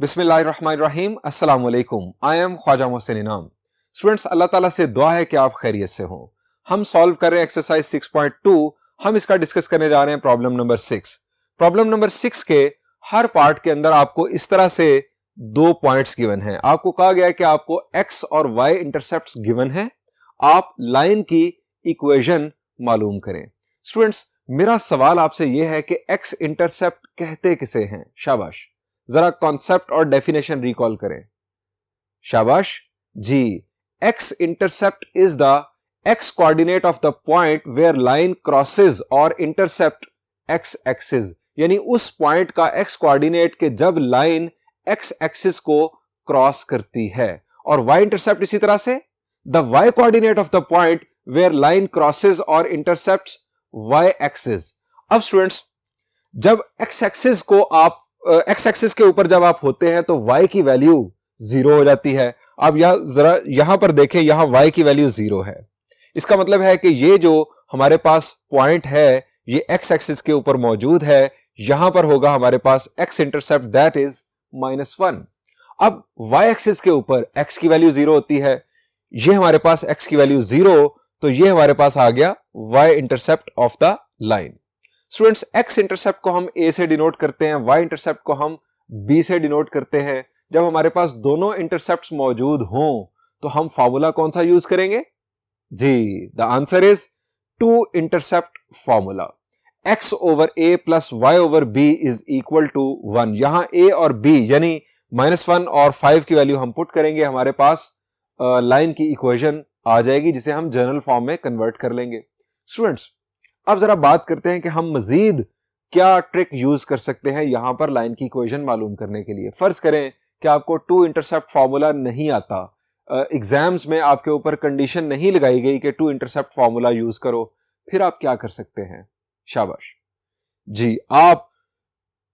बिस्मिल्लाहिर्रहमानिर्रहीम, अस्सलाम वालेकुम। आई एम ख्वाजा मोहसिन इनाम। स्टूडेंट्स, अल्लाह ताला से दुआ है कि आप खैरियत से हों। हम सॉल्व कर रहे हैं एक्सरसाइज 6.2। हम इसका डिस्कस करने जा रहे हैं प्रॉब्लम नंबर 6। प्रॉब्लम नंबर 6 के हर पार्ट के अंदर आपको इस तरह से दो पॉइंट्स गिवन हैं। आपको कहा गया है कि आपको एक्स और वाई इंटरसेप्ट्स गिवन है, आप लाइन की इक्वेशन मालूम करें। स्टूडेंट्स, मेरा सवाल आपसे यह है कि एक्स इंटरसेप्ट कहते किसे हैं? शाबाश, जरा कॉन्सेप्ट और डेफिनेशन रिकॉल करें। शाबाश जी। X intercept is the X coordinate of the point where line crosses or intercept X axis, यानी उस पॉइंट का एक्स कोऑर्डिनेट के जब लाइन एक्स एक्सिस को क्रॉस करती है। और वाई इंटरसेप्ट इसी तरह से the Y coordinate of the point where line crosses or intercept Y axis. अब स्टूडेंट्स, जब एक्स एक्सिस को आप एक्स एक्सिस के ऊपर जब आप होते हैं तो y की वैल्यू 0 हो जाती है। अब जरा यहां पर देखें, यहां y की वैल्यू 0 है। इसका मतलब है कि ये जो हमारे पास पॉइंट है ये एक्स एक्सिस के ऊपर मौजूद है। यहां पर होगा हमारे पास एक्स इंटरसेप्ट, दैट इज -1। अब y एक्सिस के ऊपर x की वैल्यू 0 होती है, ये हमारे पास x की वैल्यू 0, तो ये हमारे पास आ गया y intercept of the line. Students, x intercept को हम ए से डिनोट करते हैं, वाई इंटरसेप्ट को हम बी से डिनोट करते हैं। जब हमारे पास दोनों इंटरसेप्ट्स मौजूद हों तो हम फॉर्मूला कौन सा यूज करेंगे? जी, the answer is two intercept formula. X over A plus Y over B is equal to 1। यहां ए और बी यानी -1 और 5 की वैल्यू हम पुट करेंगे, हमारे पास लाइन की इक्वेशन आ जाएगी जिसे हम जनरल फॉर्म में कन्वर्ट कर लेंगे। स्टूडेंट्स, अब जरा बात करते हैं कि हम मजीद क्या ट्रिक यूज कर सकते हैं यहां पर लाइन की इक्वेशन मालूम करने के लिए। फर्ज करें कि आपको टू इंटरसेप्ट फॉर्मूला नहीं आता, एग्जाम्स में आपके ऊपर कंडीशन नहीं लगाई गई कि टू इंटरसेप्ट फॉर्मूला यूज करो, फिर आप क्या कर सकते हैं? शाबाश जी, आप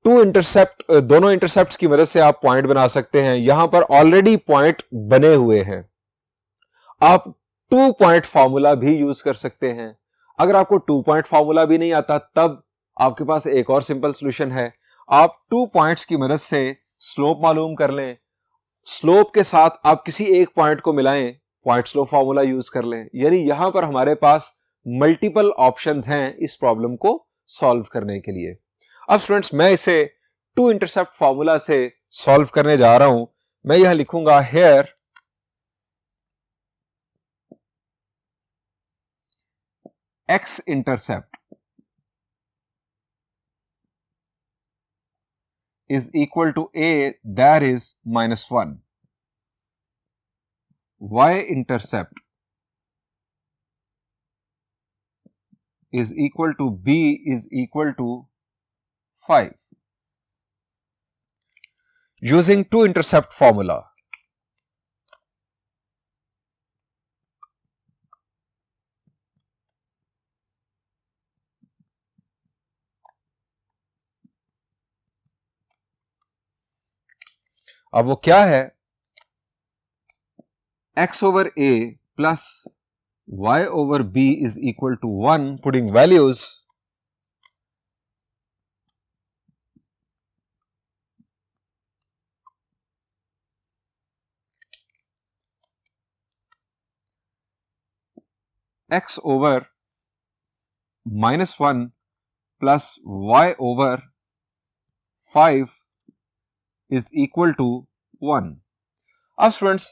टू इंटरसेप्ट, दोनों इंटरसेप्ट की मदद से आप पॉइंट बना सकते हैं। यहां पर ऑलरेडी पॉइंट बने हुए हैं, आप टू पॉइंट फॉर्मूला भी यूज कर सकते हैं। अगर आपको टू पॉइंट फॉर्मूला भी नहीं आता तब आपके पास एक और सिंपल सॉल्यूशन है, आप टू पॉइंट्स की मदद से स्लोप मालूम कर लें, स्लोप के साथ आप किसी एक पॉइंट को मिलाएं, पॉइंट स्लोप फॉर्मूला यूज कर लें। यानी यहां पर हमारे पास मल्टीपल ऑप्शंस हैं इस प्रॉब्लम को सॉल्व करने के लिए। अब स्टूडेंट्स, मैं इसे टू इंटरसेप्ट फॉर्मूला से सॉल्व करने जा रहा हूं। मैं यह लिखूंगा here x intercept is equal to a, that is -1. Y intercept is equal to b is equal to 5. Using two intercept formula, अब वो क्या है? x over a plus y over b is equal to 1, putting values x over -1 plus y over 5 is equal to 1. अब students,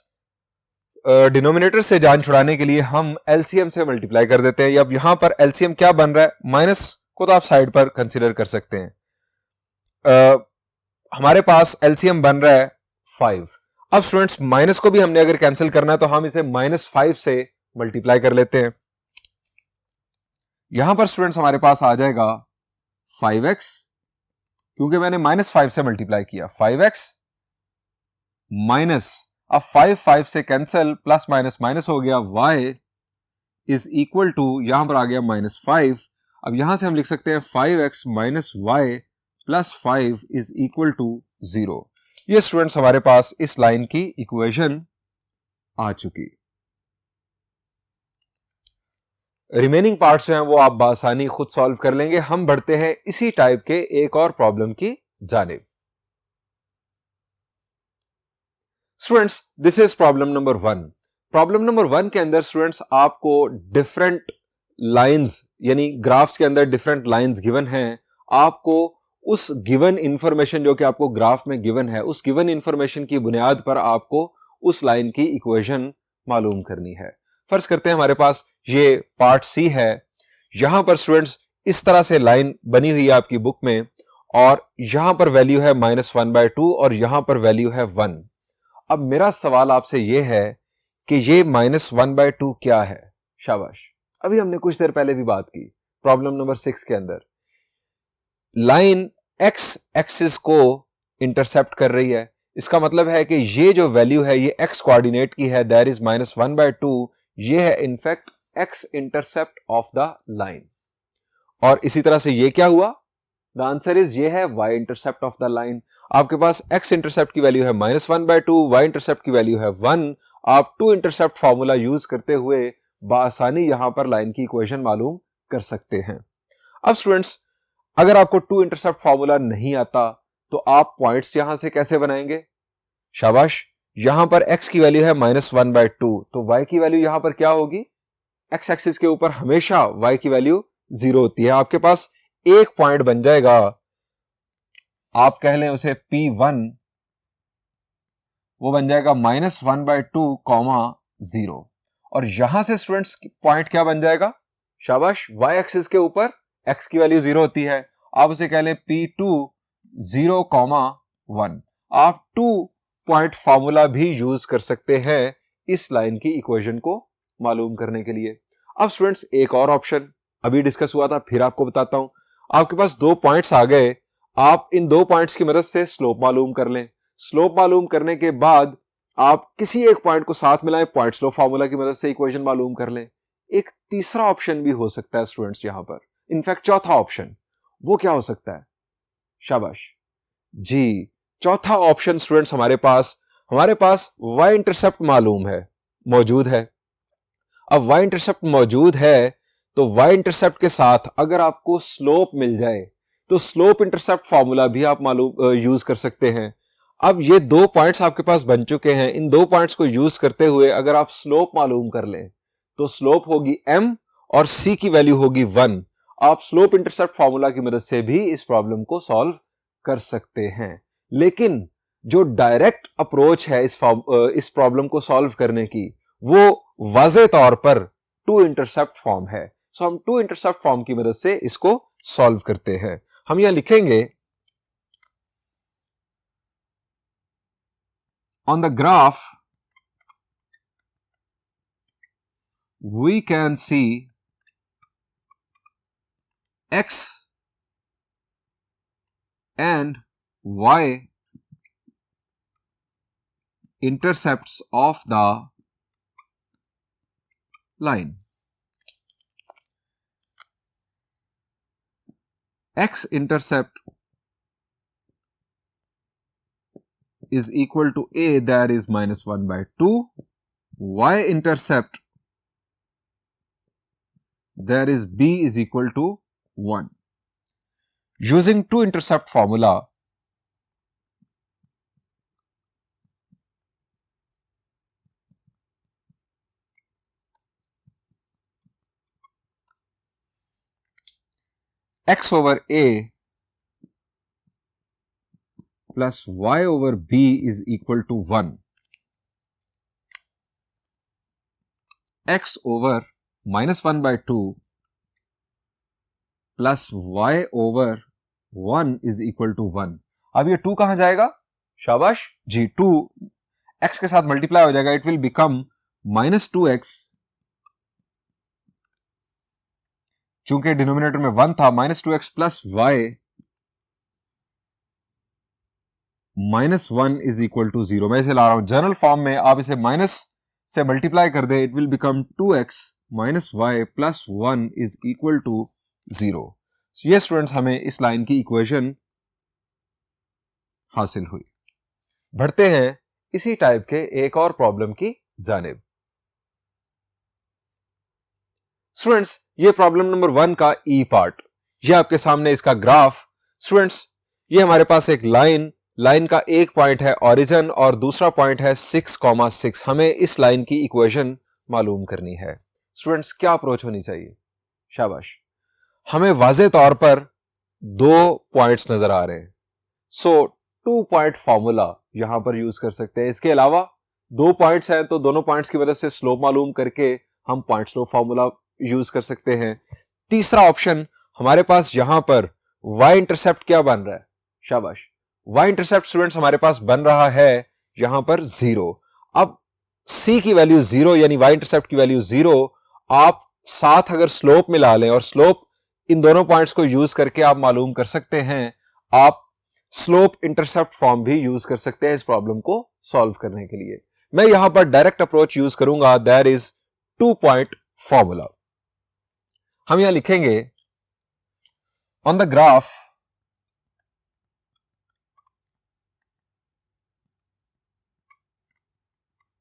denominator से जान छुड़ाने के लिए हम एलसीएम से मल्टीप्लाई कर देते हैं। अब यहां पर एलसीएम क्या बन रहा है? माइनस को तो आप साइड पर कंसीडर कर सकते हैं। हमारे पास एलसीएम बन रहा है 5। अब स्टूडेंट्स, माइनस को भी हमने अगर कैंसिल करना है तो हम इसे -5 से मल्टीप्लाई कर लेते हैं। यहां पर स्टूडेंट्स हमारे पास आ जाएगा 5x, क्योंकि मैंने -5 से मल्टीप्लाई किया। 5x माइनस, अब 5 से कैंसिल, प्लस माइनस माइनस हो गया, y इज इक्वल टू, यहां पर आ गया -5। अब यहां से हम लिख सकते हैं 5x minus Y plus 5 is equal to 0। ये स्टूडेंट्स हमारे पास इस लाइन की इक्वेशन आ चुकी। रिमेनिंग पार्ट्स जो हैं वो आप बासानी खुद सॉल्व कर लेंगे। हम बढ़ते हैं इसी टाइप के एक और प्रॉब्लम की जानिब। Students this is problem number 1। Problem number 1 के अंदर स्टूडेंट्स आपको डिफरेंट लाइंस यानी ग्राफ्स के अंदर डिफरेंट लाइंस गिवन हैं। आपको उस गिवन इंफॉर्मेशन जो कि आपको ग्राफ में गिवन है, उस गिवन इंफॉर्मेशन की बुनियाद पर आपको उस लाइन की इक्वेशन मालूम करनी है। फर्ज करते हैं हमारे पास ये पार्ट सी है। यहां पर स्टूडेंट्स इस तरह से लाइन बनी हुई है आपकी बुक में, और यहां पर वैल्यू है -1/2 और यहां पर वैल्यू है 1। अब मेरा सवाल आपसे यह है कि ये -1/2 क्या है? शाबाश, अभी हमने कुछ देर पहले भी बात की प्रॉब्लम नंबर 6 के अंदर। लाइन एक्स एक्सिस को इंटरसेप्ट कर रही है, इसका मतलब है कि ये जो वैल्यू है ये एक्स कोऑर्डिनेट की है, दैट इज -1/2। ये है in fact x intercept of the line. और इसी तरह से ये क्या हुआ? द आंसर इज ये है y intercept of the line. आपके पास x इंटरसेप्ट की वैल्यू है -1/2, y इंटरसेप्ट की वैल्यू है 1। आप 2 इंटरसेप्ट फॉर्मूला यूज करते हुए बआसानी यहां पर लाइन की इक्वेशन मालूम कर सकते हैं। अब स्टूडेंट्स अगर आपको 2 इंटरसेप्ट फॉर्मूला नहीं आता तो आप पॉइंट्स यहां से कैसे बनाएंगे? शाबाश, यहां पर x की वैल्यू है -1/2, तो y की वैल्यू यहां पर क्या होगी? x एक्सिस के ऊपर हमेशा y की वैल्यू 0 होती है। आपके पास एक पॉइंट बन जाएगा, आप कह लें उसे P1, वो बन जाएगा -1/2, 0। और यहां से स्टूडेंट्स पॉइंट क्या बन जाएगा? शाबाश, y एक्सिस के ऊपर x की वैल्यू 0 होती है, आप उसे कह लें P2, 0, 1। आप 2 पॉइंट फॉर्मूला भी यूज कर सकते हैं इस लाइन की इक्वेशन को मालूम करने के लिए। अब स्टूडेंट्स एक और ऑप्शन अभी डिस्कस हुआ था, फिर आपको बताता हूं। आपके पास 2 पॉइंट्स आ गए, आप इन 2 पॉइंट्स की मदद से स्लोप मालूम कर लें। स्लोप मालूम करने के बाद आप किसी एक पॉइंट को साथ मिलाएं, पॉइंट स्लोप फार्मूला की मदद से इक्वेशन मालूम कर लें। एक तीसरा ऑप्शन भी हो सकता है स्टूडेंट्स यहां पर, इनफैक्ट चौथा ऑप्शन। वो क्या हो सकता है? शाबाश जी, चौथा ऑप्शन स्टूडेंट्स हमारे पास y इंटरसेप्ट मालूम है, मौजूद है। अब y इंटरसेप्ट मौजूद है तो y इंटरसेप्ट के साथ अगर आपको स्लोप मिल जाए तो स्लोप इंटरसेप्ट फॉर्मूला भी आप मालूम यूज कर सकते हैं। अब ये 2 पॉइंट्स आपके पास बन चुके हैं, इन 2 पॉइंट्स को यूज करते हुए अगर आप स्लोप मालूम कर लें तो स्लोप होगी m और c की वैल्यू होगी 1। आप स्लोप इंटरसेप्ट फॉर्मूला की मदद से भी इस प्रॉब्लम को सॉल्व कर सकते हैं। लेकिन जो डायरेक्ट अप्रोच है इस प्रॉब्लम को सॉल्व करने की, वो वाज़े तौर पर 2 इंटरसेप्ट फॉर्म है। सो हम 2 इंटरसेप्ट फॉर्म की मदद से इसको सॉल्व करते हैं। हम यहां लिखेंगे on the graph we can see x and y intercepts of the line. X intercept is equal to a, that is -1/2. Y intercept, that is b, is equal to 1. Using 2 intercept formula, x over a plus y over b is equal to 1. x over -1/2 plus y over 1 is equal to 1. अब ये 2 कहां जाएगा? शाबाश जी, 2 x के साथ multiply हो जाएगा, it will become -2x, चूंकि डिनोमिनेटर में 1 था, -2x plus y -1 is equal to 0। मैं इसे ला रहा हूं जनरल फॉर्म में, आप इसे माइनस से मल्टीप्लाई कर दे, it will become 2x minus Y plus 1 is equal to 0। ये स्टूडेंट्स हमें इस लाइन की इक्वेशन हासिल हुई। बढ़ते हैं इसी टाइप के एक और प्रॉब्लम की जानिब। स्टूडेंट्स ये प्रॉब्लम नंबर 1 का ई पार्ट, ये आपके सामने इसका ग्राफ। स्टूडेंट्स ये हमारे पास एक लाइन लाइन का एक पॉइंट है ओरिजिन और दूसरा पॉइंट है 6,6। हमें इस लाइन की इक्वेशन मालूम करनी है। स्टूडेंट्स क्या अप्रोच होनी चाहिए? शाबाश। हमें वाज़े तौर पर दो पॉइंट्स नजर आ रहे हैं, सो 2 पॉइंट फॉर्मूला यहां पर यूज कर सकते हैं। इसके अलावा दो पॉइंट्स हैं तो दोनों पॉइंट्स की वजह से स्लोप मालूम करके हम पॉइंट स्लोप फॉर्मूला यूज कर सकते हैं। तीसरा ऑप्शन हमारे पास यहां पर y इंटरसेप्ट क्या बन रहा है? शाबाश। y इंटरसेप्ट स्टूडेंट्स हमारे पास बन रहा है यहां पर 0। अब c की वैल्यू 0 यानी y इंटरसेप्ट की वैल्यू 0, आप साथ अगर स्लोप मिला लें और स्लोप इन दोनों पॉइंट्स को यूज करके आप मालूम कर सकते हैं। आप स्लोप इंटरसेप्ट फॉर्म भी यूज कर सकते हैं इस प्रॉब्लम को सॉल्व करने के लिए। मैं यहां पर डायरेक्ट अप्रोच यूज करूंगा, दैट इज 2 पॉइंट फॉर्मूला। हम यहां लिखेंगे on the graph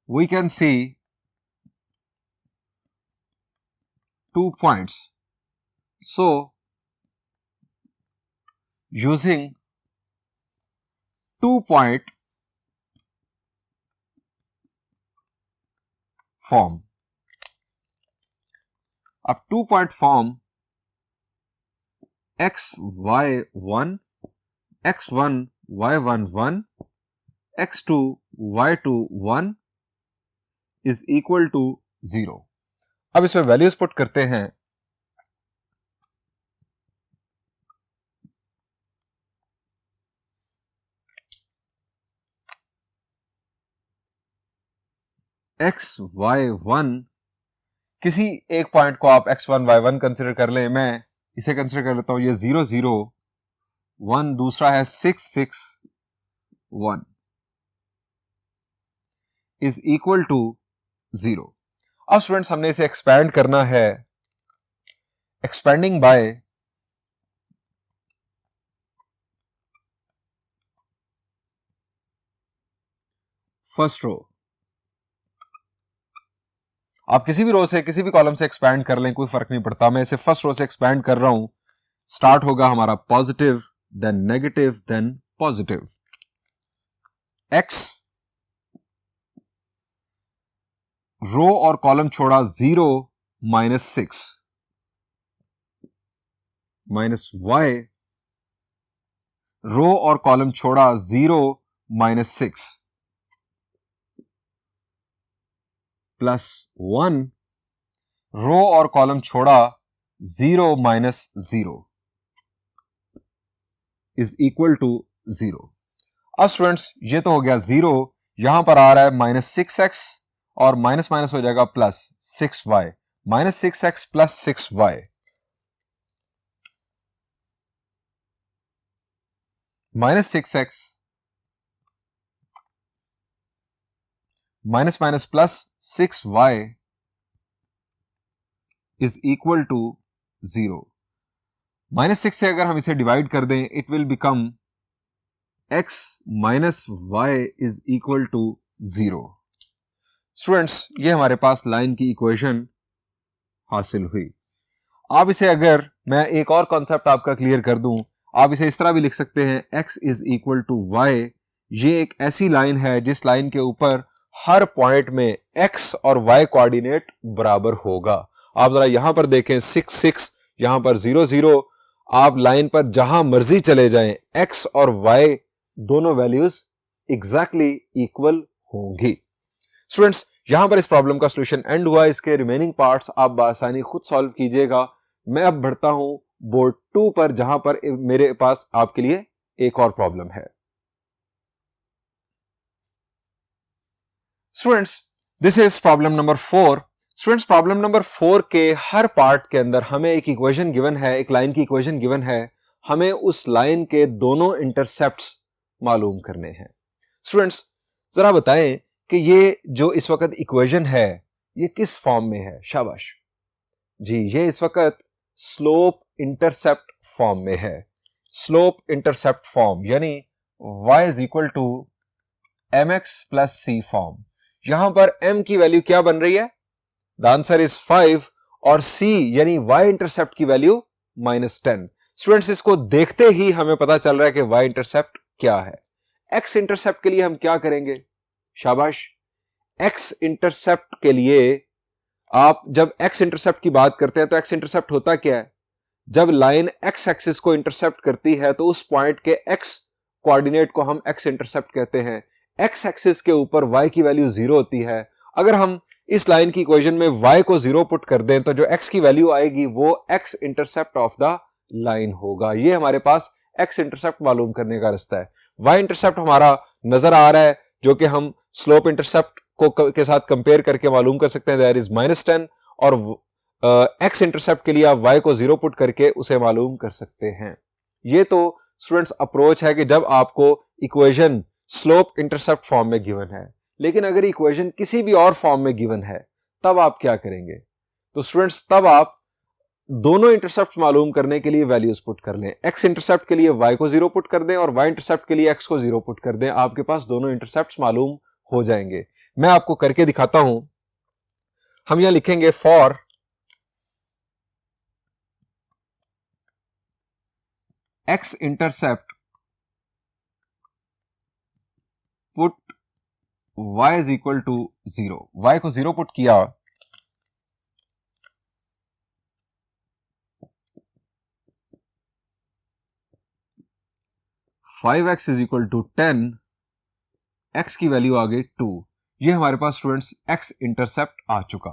we can see 2 points, so using 2 point form. अब 2 point form x1y1 x1 y11 x2 y21 is equal to 0। अब इसमें वैल्यूज पुट करते हैं। x1y1, किसी एक पॉइंट को आप x1 y1 कंसिडर कर लें, मैं इसे कंसिडर कर लेता हूं, ये 0 0 1, दूसरा है 6 6 1 इज इक्वल टू 0। अब स्टूडेंट्स हमने इसे एक्सपैंड करना है, एक्सपेंडिंग बाय फर्स्ट रो। आप किसी भी रो से किसी भी कॉलम से एक्सपैंड कर लें, कोई फर्क नहीं पड़ता। मैं इसे फर्स्ट रो से एक्सपैंड कर रहा हूं। स्टार्ट होगा हमारा positive, then negative, then positive. x row और कॉलम छोड़ा 0 -6 माइनस y रो और कॉलम छोड़ा 0 -6 प्लस 1 रो और कॉलम छोड़ा 0 -0 इज इक्वल टू 0। अब स्टूडेंट्स ये तो हो गया 0, यहां पर आ रहा है -6x और माइनस माइनस हो जाएगा plus 6y, -6x plus 6y -6x minus minus plus 6y is equal to 0। -6 से अगर हम इसे डिवाइड कर दें, it will become x minus y is equal to 0। Students ये हमारे पास लाइन की इक्वेशन हासिल हुई। आप इसे अगर मैं एक और कॉन्सेप्ट आपका क्लियर कर दूं, आप इसे इस तरह भी लिख सकते हैं, x is equal to y. ये एक ऐसी लाइन है जिस लाइन के ऊपर हर पॉइंट में x और y कोऑर्डिनेट बराबर होगा। आप जरा यहां पर देखें 6 6, यहां पर 0 0। आप लाइन पर जहां मर्जी चले जाएं, x और y दोनों वैल्यूज एग्जैक्टली इक्वल होंगी। स्टूडेंट्स यहां पर इस प्रॉब्लम का सॉल्यूशन एंड हुआ। इसके रिमेनिंग पार्ट्स आप बासानी खुद सॉल्व कीजिएगा। मैं अब बढ़ता हूं बोर्ड 2 पर, जहां पर मेरे पास आपके लिए एक और प्रॉब्लम है। Students this is problem number 4। Students problem number 4 के हर पार्ट के अंदर हमें एक इक्वेशन गिवन है, एक लाइन की इक्वेशन गिवन है। हमें उस लाइन के दोनों इंटरसेप्ट्स मालूम करने हैं। स्टूडेंट्स जरा बताएं कि ये जो इस वक्त इक्वेशन है ये किस फॉर्म में है? शाबाश जी, ये इस वक्त स्लोप इंटरसेप्ट फॉर्म में है। स्लोप इंटरसेप्ट फॉर्म यानी y is equal to mx plus c form. यहां पर m की वैल्यू क्या बन रही है? द आंसर इज 5 और c यानी y इंटरसेप्ट की वैल्यू -10। स्टूडेंट्स इसको देखते ही हमें पता चल रहा है कि y इंटरसेप्ट क्या है। एक्स इंटरसेप्ट के लिए हम क्या करेंगे? शाबाश, एक्स इंटरसेप्ट के लिए आप जब एक्स इंटरसेप्ट की बात करते हैं तो एक्स इंटरसेप्ट होता क्या है? जब लाइन एक्स एक्सिस को इंटरसेप्ट करती है तो उस पॉइंट के एक्स कोऑर्डिनेट को हम एक्स इंटरसेप्ट कहते हैं। एक्स एक्सिस के ऊपर वाई की वैल्यू 0 होती है। अगर हम इस लाइन की इक्वेशन में y को 0 पुट कर दें तो जो x की वैल्यू आएगी वो x intercept of the line होगा। ये हमारे पास x इंटरसेप्ट मालूम करने का रास्ता है। y इंटरसेप्ट हमारा नजर आ रहा है जो कि हम स्लोप इंटरसेप्ट को के साथ कंपेयर करके मालूम कर सकते हैं, दैट इज -10, और x इंटरसेप्ट के लिए आप y को 0 पुट करके उसे मालूम कर सकते हैं। ये तो स्टूडेंट्स अप्रोच है कि जब आपको इक्वेशन स्लोप इंटरसेप्ट फॉर्म में गिवन है, लेकिन अगर इक्वेशन किसी भी और फॉर्म में गिवन है तब आप क्या करेंगे? तो स्टूडेंट्स तब आप दोनों इंटरसेप्ट मालूम करने के लिए वैल्यूज पुट कर लें। एक्स इंटरसेप्ट के लिए y को 0 पुट कर दें और y इंटरसेप्ट के लिए x को 0 पुट कर दें, आपके पास दोनों इंटरसेप्ट मालूम हो जाएंगे। मैं आपको करके दिखाता हूं। हम यहां लिखेंगे for x intercept put y is equal to 0। y को 0 पुट किया, five x is equal to 10, x की वैल्यू आ गई 2। ये हमारे पास स्टूडेंट्स x इंटरसेप्ट आ चुका।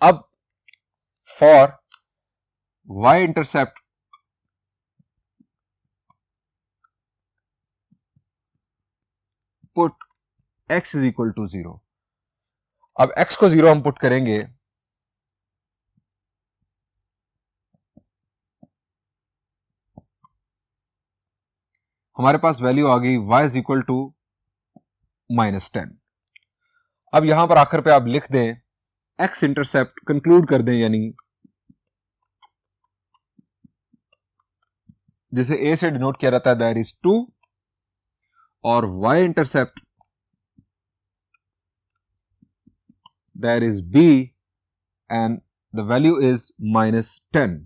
अब for y intercept put x is equal to 0। अब x को 0 हम पुट करेंगे, हमारे पास वैल्यू आ गई y इज इक्वल टू -10। अब यहां पर आखिर पे आप लिख दें x इंटरसेप्ट, कंक्लूड कर दें, यानी जिसे a से डिनोट किया जाता है दैट इज 2, और y intercept that is b and the value is -10।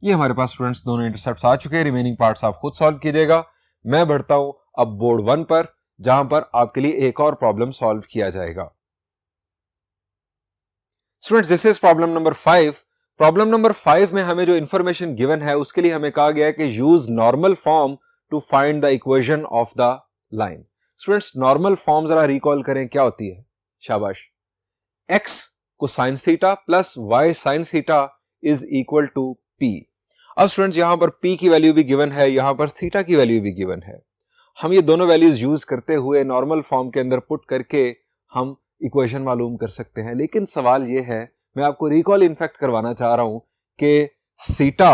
ये हमारे पास स्टूडेंट्स दोनों इंटरसेप्ट्स आ चुके हैं। रिमेनिंग पार्ट्स आप खुद सॉल्व कीजिएगा। मैं बढ़ता हूं अब बोर्ड 1 पर, जहां पर आपके लिए एक और प्रॉब्लम सॉल्व किया जाएगा। Students this is problem number 5। Problem number 5 में हमें जो इंफॉर्मेशन गिवन है उसके लिए हमें कहा गया है कि use normal form to find the equation of the line. Students normal form जरा रिकॉल करें, क्या होती है? शाबाश, x को sine theta plus y sine theta is equal to p। अब स्टूडेंट्स यहां पर p की वैल्यू भी गिवन है, यहां पर थीटा की वैल्यू भी गिवन है। हम ये दोनों वैल्यूज यूज करते हुए नॉर्मल फॉर्म के अंदर पुट करके हम इक्वेशन मालूम कर सकते हैं। लेकिन सवाल ये है, मैं आपको रिकॉल इनफैक्ट करवाना चाह रहा हूं कि थीटा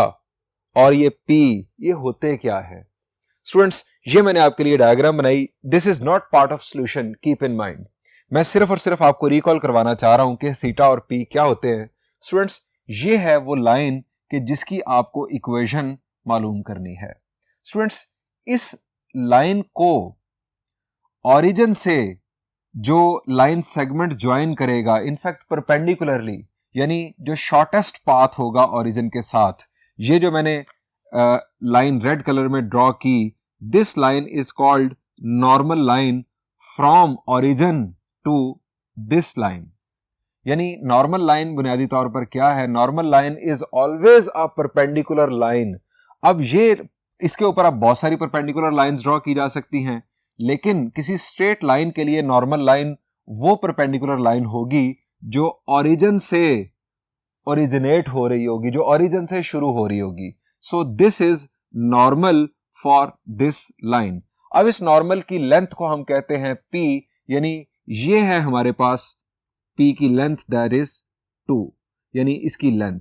और ये p ये होते क्या है। स्टूडेंट्स ये मैंने आपके लिए डायग्राम बनाई, this is not part of solution, keep in mind. मैं सिर्फ और सिर्फ आपको रिकॉल करवाना चाह रहा हूं कि थीटा और p क्या होते हैं। स्टूडेंट्स ये है वो लाइन कि जिसकी आपको इक्वेशन मालूम करनी है। स्टूडेंट्स इस लाइन को ओरिजिन से जो लाइन सेगमेंट ज्वाइन करेगा, इनफैक्ट परपेंडिकुलरली, यानी जो शॉर्टेस्ट पाथ होगा ओरिजिन के साथ, ये जो मैंने लाइन रेड कलर में ड्रॉ की, this line is called normal line from origin to this line. यानी नॉर्मल लाइन बुनियादी तौर पर क्या है? Normal line is always a perpendicular line. अब ये इसके ऊपर अब बहुत सारी परपेंडिकुलर लाइंस ड्रॉ की जा सकती हैं, लेकिन किसी स्ट्रेट लाइन के लिए नॉर्मल लाइन वो परपेंडिकुलर लाइन होगी जो ओरिजिन से ओरिजिनेट हो रही होगी, जो ओरिजिन से शुरू हो रही होगी। So this is normal for this line. अब इस नॉर्मल की लेंथ को हम कहते हैं p, यानी ये है हमारे पास p की लेंथ दैट इज 2, यानी इसकी लेंथ।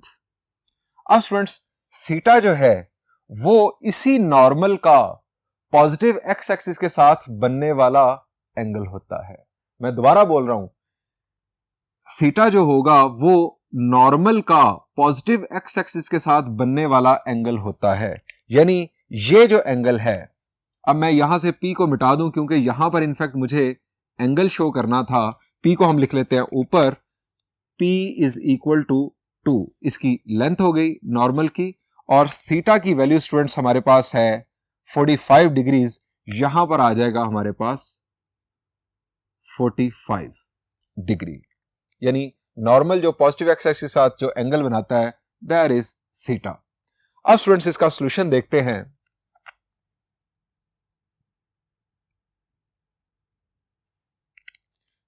अब स्टूडेंट्स थीटा जो है वो इसी नॉर्मल का पॉजिटिव एक्स एक्सिस के साथ बनने वाला एंगल होता है। मैं दोबारा बोल रहा हूं, थीटा जो होगा वो नॉर्मल का पॉजिटिव एक्स एक्सिस के साथ बनने वाला एंगल होता है, यानी ये जो एंगल है। अब मैं यहां से p को मिटा दूं क्योंकि यहां पर इनफैक्ट मुझे एंगल शो करना था। p को हम लिख लेते हैं ऊपर, p इज इक्वल टू 2 इसकी लेंथ हो गई नॉर्मल की, और थीटा की वैल्यू स्टूडेंट्स हमारे पास है 45 डिग्रीज, यहां पर आ जाएगा हमारे पास 45 डिग्री, यानी नॉर्मल जो पॉजिटिव एक्स एक्सिस के साथ जो एंगल बनाता है दैट इज थीटा। अब स्टूडेंट्स इसका सॉल्यूशन देखते हैं।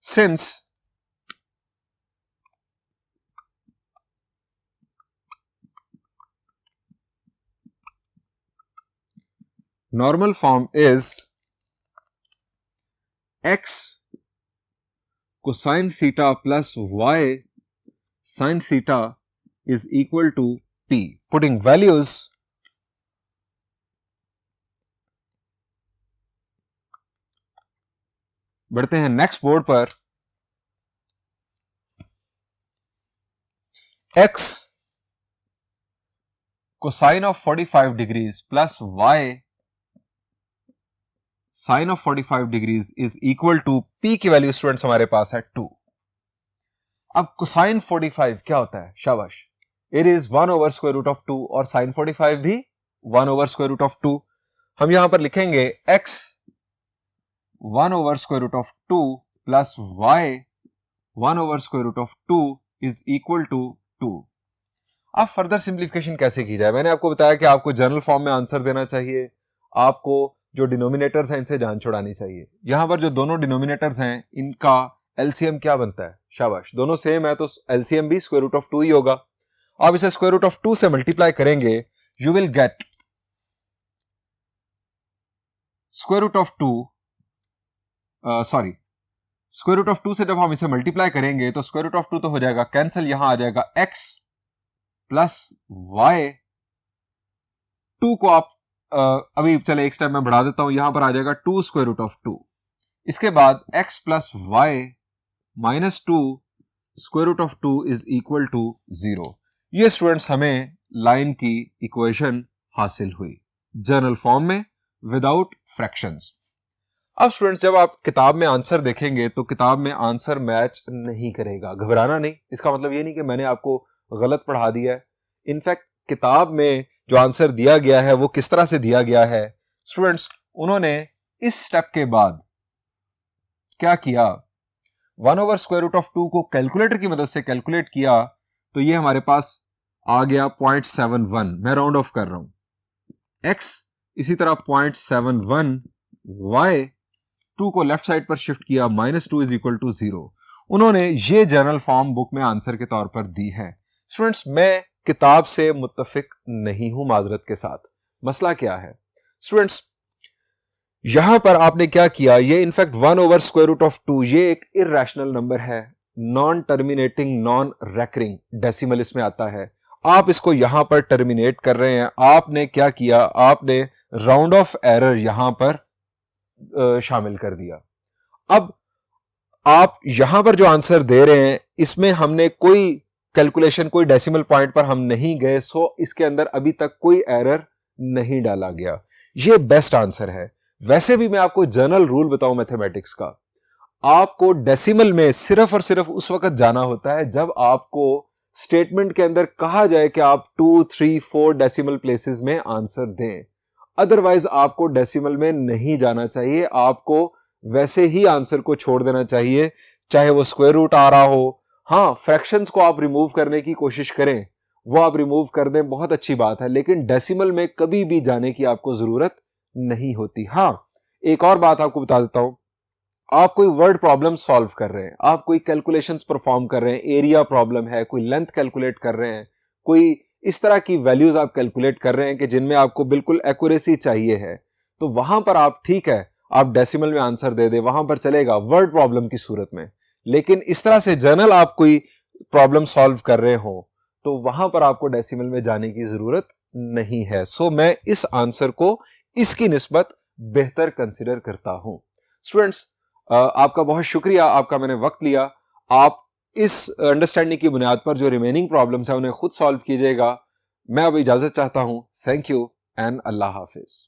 Since normal form is x cosine theta plus y sin theta is equal to p. Putting values बढ़ते हैं नेक्स्ट बोर्ड पर। x cosine of 45 degrees plus y sine of 45 degrees is equal to p की value students हमारे पास है 2। अब cosine 45 क्या होता है? शाबाश, it is 1 over square root of 2 और साइन 45 भी 1 ओवर स्क्वायर रूट ऑफ 2। हम यहां पर लिखेंगे x 1 over square root of 2 plus y 1 over square root of 2 is equal to 2। अब फर्दर सिंप्लीफिकेशन कैसे की जाए? मैंने आपको बताया कि आपको जनरल फॉर्म में आंसर देना चाहिए, आपको जो डिनोमिनेटर्स हैं इनसे जान छुड़ानी चाहिए। यहां पर जो दोनों डिनोमिनेटर्स हैं इनका एलसीएम क्या बनता है? शाबाश, दोनों सेम है तो एलसीएम भी स्क्वायर रूट ऑफ 2 ही होगा। आप इसे स्क्वायर रूट ऑफ 2 से मल्टीप्लाई करेंगे, you will get square root of 2, sorry square root of 2 से जब हम इसे मल्टीप्लाई करेंगे तो स्क्वायर रूट ऑफ 2 तो हो जाएगा कैंसिल, यहां आ जाएगा x प्लस वाई। 2 को आप अभी चले एक स्टेप में बढ़ा देता हूं, यहां पर आ जाएगा 2 स्क्वायर रूट ऑफ 2। इसके बाद x plus y minus 2 square root of 2 is equal to 0। ये स्टूडेंट्स हमें लाइन की इक्वेशन हासिल हुई जनरल फॉर्म में विदाउट फ्रैक्शंस। अब स्टूडेंट्स जब आप किताब में आंसर देखेंगे तो किताब में आंसर मैच नहीं करेगा, घबराना नहीं। इसका मतलब ये नहीं कि मैंने आपको गलत पढ़ा दिया है। इनफैक्ट किताब में जो आंसर दिया गया है वो किस तरह से दिया गया है स्टूडेंट्स, उन्होंने इस स्टेप के बाद क्या किया, 1 ओवर स्क्वायर रूट ऑफ 2 को कैलकुलेटर की मदद से कैलकुलेट किया तो ये हमारे पास आ गया 0.71। मैं राउंड ऑफ कर रहा हूं। x इसी तरह 0.71, y 2 को लेफ्ट साइड पर शिफ्ट किया, -2 इज इक्वल टू 0। उन्होंने ये जनरल फॉर्म बुक में आंसर के तौर पर दी है। स्टूडेंट्स मैं किताब से मुत्तफिक नहीं हूं माजरत के साथ। मसला क्या है स्टूडेंट्स, यहां पर आपने क्या किया, ये in fact 1 over square root of 2 ये एक इर्रेशनल नंबर है, non terminating non recurring decimal इसमें आता है। आप इसको यहां पर टर्मिनेट कर रहे हैं। आपने क्या किया, आपने राउंड ऑफ एरर यहां पर शामिल कर दिया। अब आप यहां पर जो आंसर दे रहे हैं इसमें हमने कोई कैलकुलेशन, कोई डेसिमल पॉइंट पर हम नहीं गए, सो इसके अंदर अभी तक कोई एरर नहीं डाला गया। ये बेस्ट आंसर है। वैसे भी मैं आपको जनरल रूल बताऊं मैथमेटिक्स का, आपको डेसिमल में सिर्फ और सिर्फ उस वक्त जाना होता है जब आपको स्टेटमेंट के अंदर कहा जाए कि आप 2, 3, 4 डेसिमल प्लेसेस में आंसर दें। अदरवाइज आपको डेसिमल में नहीं जाना चाहिए, आपको वैसे ही आंसर को छोड़ देना चाहिए, चाहे वो स्क्वायर रूट आ रहा हो। हाँ, फ्रैक्शंस को आप रिमूव करने की कोशिश करें, वो आप रिमूव कर दें, बहुत अच्छी बात है, लेकिन डेसिमल में कभी भी जाने की आपको जरूरत नहीं होती। हाँ, एक और बात आपको बता देता हूं, आप कोई वर्ड प्रॉब्लम सॉल्व कर रहे हैं, आप कोई कैलकुलेशंस परफॉर्म कर रहे हैं, एरिया प्रॉब्लम है, कोई लेंथ कैलकुलेट कर रहे हैं, कोई इस तरह की वैल्यूज आप कैलकुलेट कर रहे हैं कि जिनमें आपको बिल्कुल एक्यूरेसी चाहिए है, तो वहां पर आप ठीक है आप डेसिमल में आंसर दे दे, वहां पर चलेगा वर्ड प्रॉब्लम की सूरत में। लेकिन इस तरह से जनरल आप कोई प्रॉब्लम सॉल्व कर रहे हो तो वहां पर आपको डेसिमल में जाने की जरूरत नहीं है। सो मैं इस आंसर को इसकी निस्बत बेहतर कंसिडर करता हूं। स्टूडेंट्स आपका बहुत शुक्रिया, आपका मैंने वक्त लिया। आप इस अंडरस्टैंडिंग की बुनियाद पर जो रिमेनिंग प्रॉब्लम्स है उन्हें खुद सॉल्व कीजिएगा। मैं अब इजाजत चाहता हूं। Thank you and Allah Hafiz.